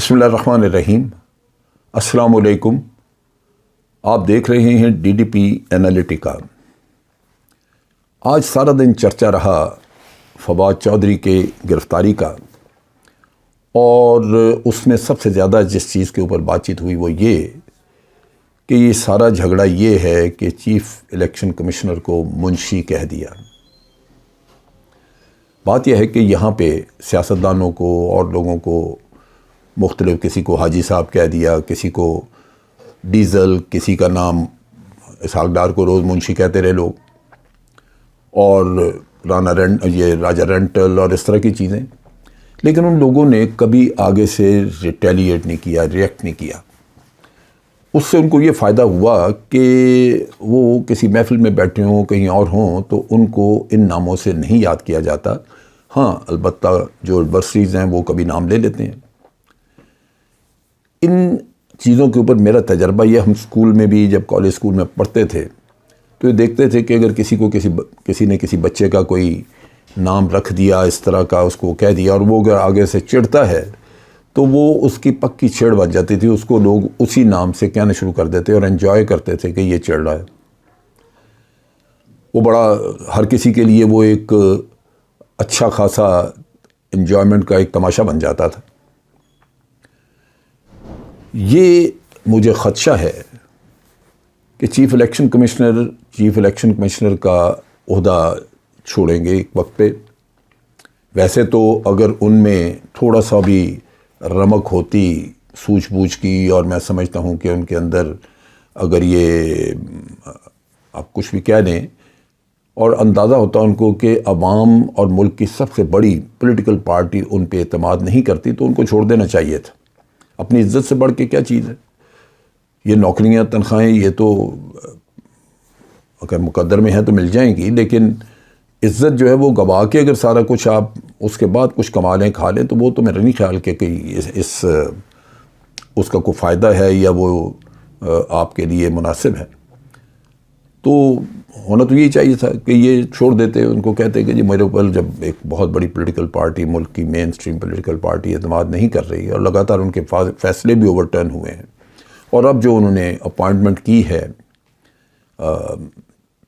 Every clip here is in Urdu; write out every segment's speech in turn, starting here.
بسم اللہ الرحمن الرحیم۔ السلام علیکم۔ آپ دیکھ رہے ہیں ڈی ڈی پی انالیٹیکا۔ آج سارا دن چرچا رہا فواد چودھری کے گرفتاری کا، اور اس میں سب سے زیادہ جس چیز کے اوپر بات چیت ہوئی وہ یہ کہ یہ سارا جھگڑا یہ ہے کہ چیف الیکشن کمشنر کو منشی کہہ دیا۔ بات یہ ہے کہ یہاں پہ سیاستدانوں کو اور لوگوں کو مختلف، کسی کو حاجی صاحب کہہ دیا، کسی کو ڈیزل، کسی کا نام اسحاق ڈار کو روز منشی کہتے رہے لوگ، اور راجہ رینٹل اور اس طرح کی چیزیں، لیکن ان لوگوں نے کبھی آگے سے ریٹیلیٹ نہیں کیا، ریئیکٹ نہیں کیا۔ اس سے ان کو یہ فائدہ ہوا کہ وہ کسی محفل میں بیٹھے ہوں، کہیں اور ہوں، تو ان کو ان ناموں سے نہیں یاد کیا جاتا۔ ہاں، البتہ جو ایڈورسریز ہیں وہ کبھی نام لے لیتے ہیں۔ ان چیزوں کے اوپر میرا تجربہ یہ، ہم اسکول میں بھی جب کالج اسکول میں پڑھتے تھے تو یہ دیکھتے تھے کہ اگر کسی نے کسی بچے کا کوئی نام رکھ دیا اس طرح کا، اس کو کہہ دیا، اور وہ اگر آگے سے چڑھتا ہے تو وہ اس کی پکی چھیڑ بن جاتی تھی، اس کو لوگ اسی نام سے کہنا شروع کر دیتے اور انجوائے کرتے تھے کہ یہ چڑھ رہا ہے۔ وہ بڑا ہر کسی کے لیے وہ ایک اچھا خاصا انجوائمنٹ کا ایک تماشا بن جاتا تھا۔ یہ مجھے خدشہ ہے کہ چیف الیکشن کمشنر کا عہدہ چھوڑیں گے ایک وقت پہ۔ ویسے تو اگر ان میں تھوڑا سا بھی رمق ہوتی سوجھ بوجھ کی، اور میں سمجھتا ہوں کہ ان کے اندر اگر یہ آپ کچھ بھی کہہ دیں اور اندازہ ہوتا ان کو کہ عوام اور ملک کی سب سے بڑی پولیٹیکل پارٹی ان پہ اعتماد نہیں کرتی، تو ان کو چھوڑ دینا چاہیے تھا۔ اپنی عزت سے بڑھ کے کیا چیز ہے؟ یہ نوکریاں، تنخواہیں، یہ تو اگر مقدر میں ہیں تو مل جائیں گی، لیکن عزت جو ہے وہ گوا کے اگر سارا کچھ آپ اس کے بعد کچھ کما لیں، کھا لیں، تو وہ تو میرا نہیں خیال کہ اس کا کوئی فائدہ ہے یا وہ آپ کے لیے مناسب ہے۔ تو ہونا تو یہی چاہیے تھا کہ یہ چھوڑ دیتے، ان کو کہتے کہ جی میرے اوپر جب ایک بہت بڑی پولیٹیکل پارٹی، ملک کی مین سٹریم پولیٹیکل پارٹی اعتماد نہیں کر رہی ہے، اور لگاتار ان کے فیصلے بھی اوور ٹرن ہوئے ہیں، اور اب جو انہوں نے اپوائنٹمنٹ کی ہے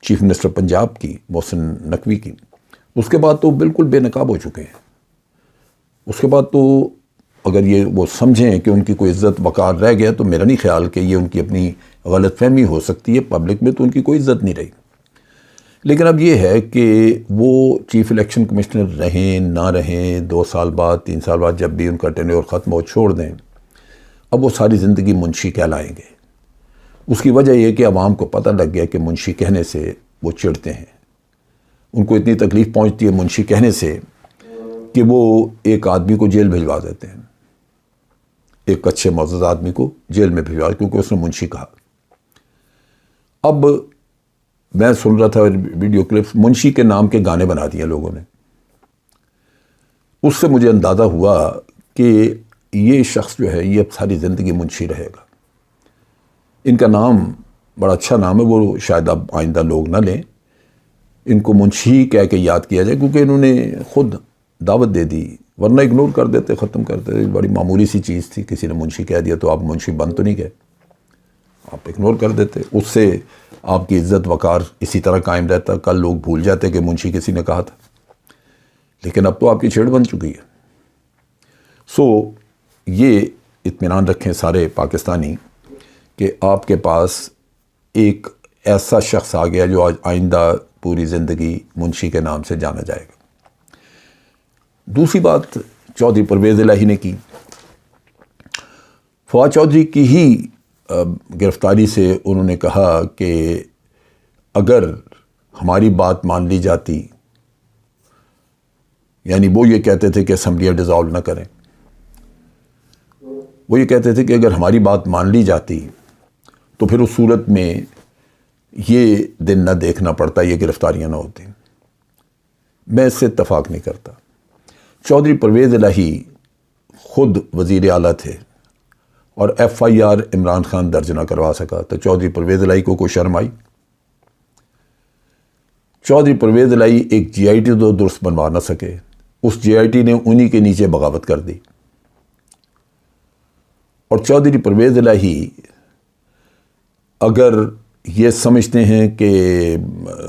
چیف منسٹر پنجاب کی، محسن نقوی کی، اس کے بعد تو بالکل بے نقاب ہو چکے ہیں۔ اس کے بعد تو اگر یہ وہ سمجھیں کہ ان کی کوئی عزت وقار رہ گیا، تو میرا نہیں خیال کہ یہ ان کی اپنی غلط فہمی ہو سکتی ہے۔ پبلک میں تو ان کی کوئی عزت نہیں رہی، لیکن اب یہ ہے کہ وہ چیف الیکشن کمشنر رہیں نہ رہیں، 2 سال بعد 3 سال بعد جب بھی ان کا ٹینیور ختم ہو چھوڑ دیں، اب وہ ساری زندگی منشی کہلائیں گے۔ اس کی وجہ یہ کہ عوام کو پتہ لگ گیا کہ منشی کہنے سے وہ چڑھتے ہیں، ان کو اتنی تکلیف پہنچتی ہے منشی کہنے سے کہ وہ ایک آدمی کو جیل بھجوا دیتے ہیں، ایک اچھے معزز آدمی کو جیل میں بھجوا، کیونکہ اس نے منشی کہا۔ اب میں سن رہا تھا ویڈیو کلپس، منشی کے نام کے گانے بنا دیے لوگوں نے۔ اس سے مجھے اندازہ ہوا کہ یہ شخص جو ہے یہ اب ساری زندگی منشی رہے گا۔ ان کا نام بڑا اچھا نام ہے، وہ شاید اب آئندہ لوگ نہ لیں، ان کو منشی کہہ کے یاد کیا جائے، کیونکہ انہوں نے خود دعوت دے دی، ورنہ اگنور کر دیتے، ختم کر دیتے۔ بڑی معمولی سی چیز تھی، کسی نے منشی کہہ دیا تو آپ منشی بن تو نہیں گئے، آپ اگنور کر دیتے۔ اس سے آپ کی عزت وقار اسی طرح قائم رہتا، کل لوگ بھول جاتے کہ منشی کسی نے کہا تھا، لیکن اب تو آپ کی چھیڑ بن چکی ہے۔ سو یہ اطمینان رکھیں سارے پاکستانی کہ آپ کے پاس ایک ایسا شخص آ گیا جو آج آئندہ پوری زندگی منشی کے نام سے جانا جائے گا۔ دوسری بات چودھری پرویز الہی نے کی، فواد چودھری کی ہی گرفتاری سے انہوں نے کہا کہ اگر ہماری بات مان لی جاتی، یعنی وہ یہ کہتے تھے کہ اسمبلیاں ڈیزالو نہ کریں، وہ یہ کہتے تھے کہ اگر ہماری بات مان لی جاتی تو پھر اس صورت میں یہ دن نہ دیکھنا پڑتا، یہ گرفتاریاں نہ ہوتی۔ میں اس سے اتفاق نہیں کرتا۔ چودھری پرویز الہی خود وزیر اعلیٰ تھے، اور F I R Imran Khan درج نہ کروا سکا، تو چودھری پرویز الہی کو کوئی شرم آئی؟ چودھری پرویز الہی ایک جی آئی ٹی تو درست بنوا نہ سکے، اس جی آئی ٹی نے انہی کے نیچے بغاوت کر دی۔ اور چودھری پرویز الہی اگر یہ سمجھتے ہیں کہ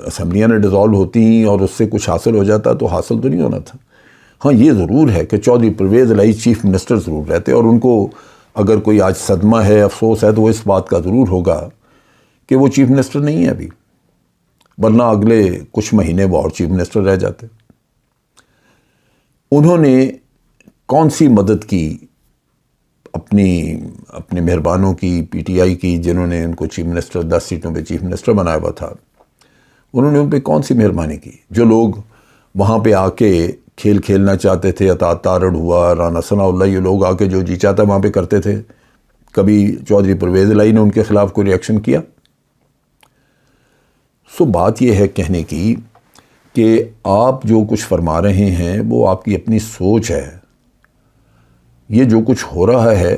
اسمبلیاں نہ ڈیزالو ہوتی ہیں اور اس سے کچھ حاصل ہو جاتا تو حاصل تو نہیں ہونا تھا۔ ہاں یہ ضرور ہے کہ چودھری پرویز الہی چیف منسٹر ضرور رہتے، اور ان کو اگر کوئی آج صدمہ ہے، افسوس ہے، تو وہ اس بات کا ضرور ہوگا کہ وہ چیف منسٹر نہیں ہے ابھی، ورنہ اگلے کچھ مہینے وہ اور چیف منسٹر رہ جاتے۔ انہوں نے کون سی مدد کی اپنے مہربانوں کی، پی ٹی آئی کی، جنہوں نے ان کو چیف منسٹر 10 سیٹوں پہ چیف منسٹر بنایا ہوا تھا، انہوں نے ان پہ کون سی مہربانی کی؟ جو لوگ وہاں پہ آ کے کھیل کھیلنا چاہتے تھے، عطاء تارڑ ہوا، رانا ثناء اللہ، یہ لوگ آ کے جو جی چاہتا وہاں پہ کرتے تھے، کبھی چودھری پرویز الہی نے ان کے خلاف کوئی ریئیکشن کیا؟ سو بات یہ ہے کہنے کی کہ آپ جو کچھ فرما رہے ہیں وہ آپ کی اپنی سوچ ہے۔ یہ جو کچھ ہو رہا ہے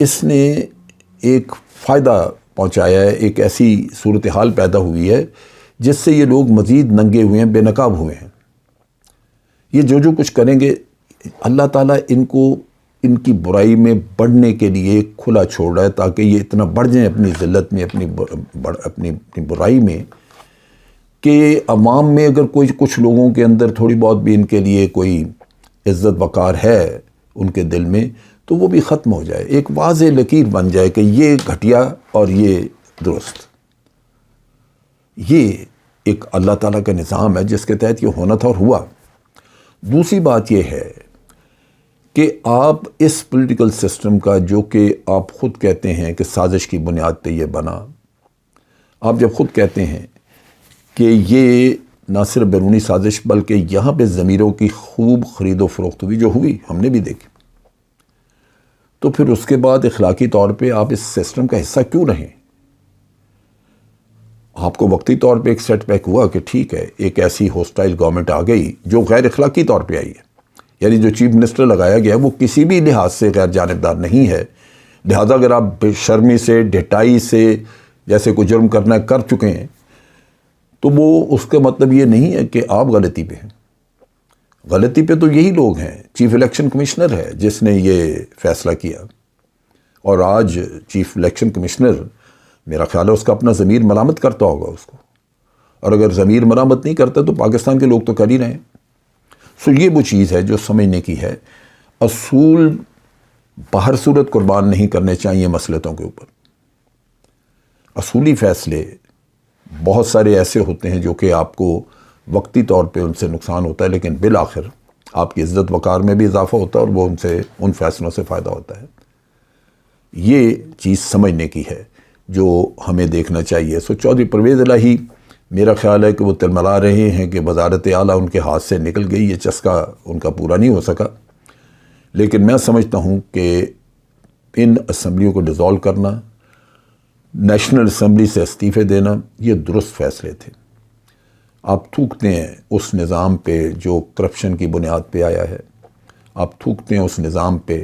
اس نے ایک فائدہ پہنچایا ہے، ایک ایسی صورتحال پیدا ہوئی ہے جس سے یہ لوگ مزید ننگے ہوئے ہیں، بے نقاب ہوئے ہیں۔ یہ جو کچھ کریں گے، اللہ تعالیٰ ان کو ان کی برائی میں بڑھنے کے لیے کھلا چھوڑ رہا ہے، تاکہ یہ اتنا بڑھ جائیں اپنی ذلت میں، اپنی برائی میں، کہ عوام میں اگر کچھ لوگوں کے اندر تھوڑی بہت بھی ان کے لیے کوئی عزت وقار ہے ان کے دل میں، تو وہ بھی ختم ہو جائے، ایک واضح لکیر بن جائے کہ یہ گھٹیا اور یہ درست۔ یہ ایک اللہ تعالیٰ کا نظام ہے جس کے تحت یہ ہونا تھا اور ہوا۔ دوسری بات یہ ہے کہ آپ اس پولیٹیکل سسٹم کا، جو کہ آپ خود کہتے ہیں کہ سازش کی بنیاد پہ یہ بنا، آپ جب خود کہتے ہیں کہ یہ نہ صرف بیرونی سازش بلکہ یہاں پہ ضمیروں کی خوب خرید و فروخت ہوئی، جو ہوئی ہم نے بھی دیکھی، تو پھر اس کے بعد اخلاقی طور پہ آپ اس سسٹم کا حصہ کیوں رہیں؟ آپ کو وقتی طور پہ ایک سیٹ بیک ہوا کہ ٹھیک ہے، ایک ایسی ہوسٹائل گورنمنٹ آ گئی جو غیر اخلاقی طور پہ آئی ہے، یعنی جو چیف منسٹر لگایا گیا وہ کسی بھی لحاظ سے غیر جانبدار نہیں ہے، لہذا اگر آپ بے شرمی سے، ڈھٹائی سے، جیسے کوئی جرم کرنا کر چکے ہیں، تو وہ اس کا مطلب یہ نہیں ہے کہ آپ غلطی پہ ہیں۔ غلطی پہ تو یہی لوگ ہیں، چیف الیکشن کمشنر ہے جس نے یہ فیصلہ کیا، اور آج چیف الیکشن کمشنر میرا خیال ہے اس کا اپنا ضمیر ملامت کرتا ہوگا اس کو، اور اگر ضمیر ملامت نہیں کرتا تو پاکستان کے لوگ تو کر ہی رہے ہیں۔ سو یہ وہ چیز ہے جو سمجھنے کی ہے۔ اصول بہر صورت قربان نہیں کرنے چاہیے مسئلتوں کے اوپر۔ اصولی فیصلے بہت سارے ایسے ہوتے ہیں جو کہ آپ کو وقتی طور پہ ان سے نقصان ہوتا ہے، لیکن بالآخر آپ کی عزت وقار میں بھی اضافہ ہوتا ہے اور وہ ان فیصلوں سے فائدہ ہوتا ہے۔ یہ چیز سمجھنے کی ہے جو ہمیں دیکھنا چاہیے۔ سو چودھری پرویز الہی میرا خیال ہے کہ وہ تلملا رہے ہیں کہ وزارت اعلیٰ ان کے ہاتھ سے نکل گئی، یہ چسکا ان کا پورا نہیں ہو سکا، لیکن میں سمجھتا ہوں کہ ان اسمبلیوں کو ڈیزالو کرنا، نیشنل اسمبلی سے استعفے دینا، یہ درست فیصلے تھے۔ آپ تھوکتے ہیں اس نظام پہ جو کرپشن کی بنیاد پہ آیا ہے، آپ تھوکتے ہیں اس نظام پہ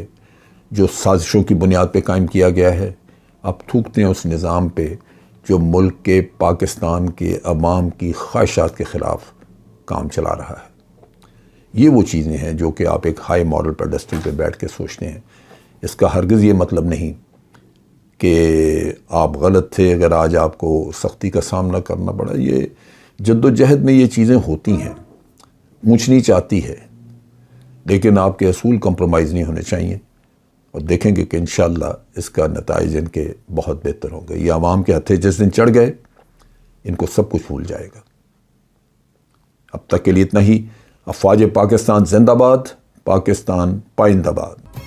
جو سازشوں کی بنیاد پہ قائم کیا گیا ہے، آپ تھوکتے ہیں اس نظام پہ جو ملک کے، پاکستان کے عوام کی خواہشات کے خلاف کام چلا رہا ہے۔ یہ وہ چیزیں ہیں جو کہ آپ ایک ہائی مارل پیڈسٹل پہ بیٹھ کے سوچتے ہیں۔ اس کا ہرگز یہ مطلب نہیں کہ آپ غلط تھے اگر آج آپ کو سختی کا سامنا کرنا پڑا۔ یہ جد و جہد میں یہ چیزیں ہوتی ہیں، اونچ نیچ آتی ہے، لیکن آپ کے اصول کمپرومائز نہیں ہونے چاہیے، اور دیکھیں گے کہ انشاءاللہ اس کا نتائج ان کے بہت بہتر ہوں گے۔ یہ عوام کے ہتھے جس دن چڑھ گئے، ان کو سب کچھ بھول جائے گا۔ اب تک کے لیے اتنا ہی۔ افواج پاکستان زندہ باد، پاکستان پائندہ باد۔